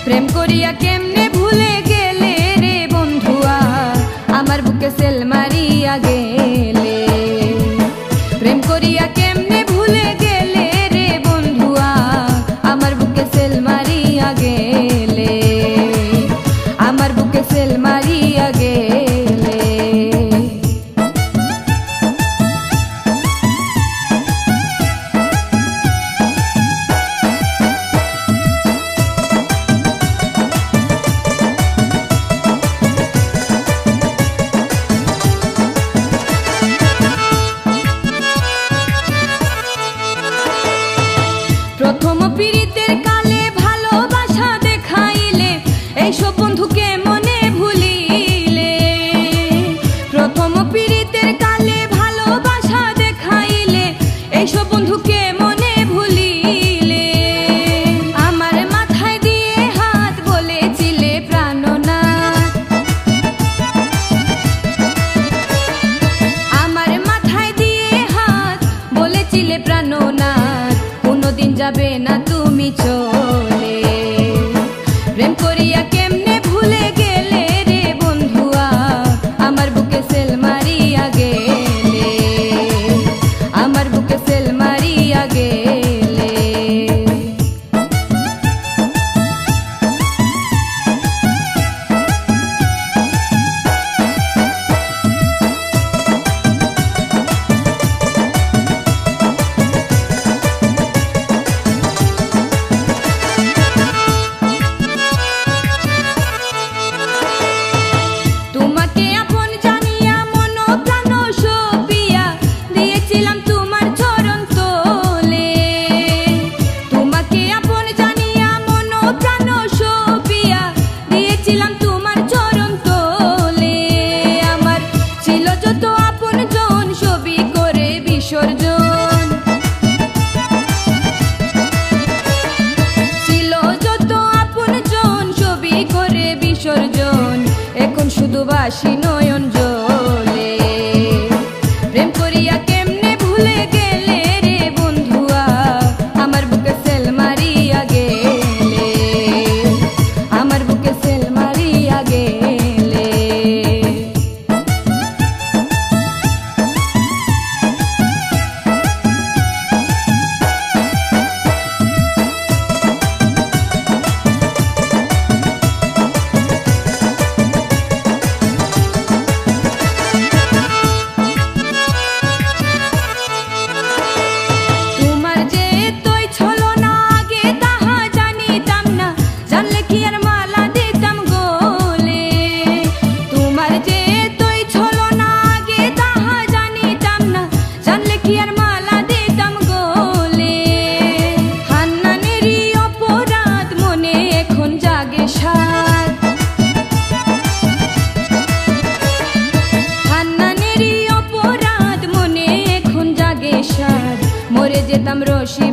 প্রেম করিয়া কেমনে ভুলে গেলে রে বন্ধুয়া, আমার বুকে সেল মারিয়া গেলে। প্রেম করিয়া কেমনে ভুলে গেলে রে বন্ধুয়া, আমার বুকে সেল মারিয়া গেলে, আমার বুকে সেল মারিয়া গেলে। প্রথম পীড়িতের কালে ভালোবাসা দেখাইলে, এইসব বন্ধুকে মনে ভুলিলে। প্রথম পীড়িতের কালে ভালোবাসা দেখাইলে, এইসব বন্ধুকে মনে ভুলিলে। আমার মাথায় দিয়ে হাত বলেছিলে প্রাণনাথ, আমার মাথায় দিয়ে হাত বলেছিলে প্রাণনাথ, কোনদিন যাবে না তুমি চলে। প্রেম করিয়া কেমনে ভুলে গেলে রে বন্ধুয়া, আমার বুকে সেল মারিয়া গেলে, আমার বুকে সেল মারিয়া গেলে। তোমাকে আপন জানিয়া মন প্রাণ সপিয়া দিয়েছিলাম তোমার চরণ তলে। তোমাকে আপন জানিয়া মন প্রাণ সপিয়া দিয়েছিলাম তোমার চরণ তলে। আমার ছিল যত আপন জন ছবি করে বিসর্জন, ছিল যত আপন জন ছবি করে বিসর্জন, এখন শুধু বাসি নয়ন জলে। প্রেম করিয়া কেমনে ভুলে গেলে রে বন্ধুয়া, আমার বুকে সেল মারিয়া গেলে, আমার বুকে সেল মারিয়া গেলে। তোমার যে তুই ছলো না আগে তাহা জানিতাম না, জানলে কি আর মালা দিতাম গোলে। তোমার যে তুই ছলো না আগে তাহা জানিতাম না, জানলে কি আর মালা দিতাম গোলে। হান্নানেরই অপরাধ মনে এখন জাগে সাত, হান্নানেরই অপরাধ মনে এখন জাগে সাত। মরে যেতাম রশি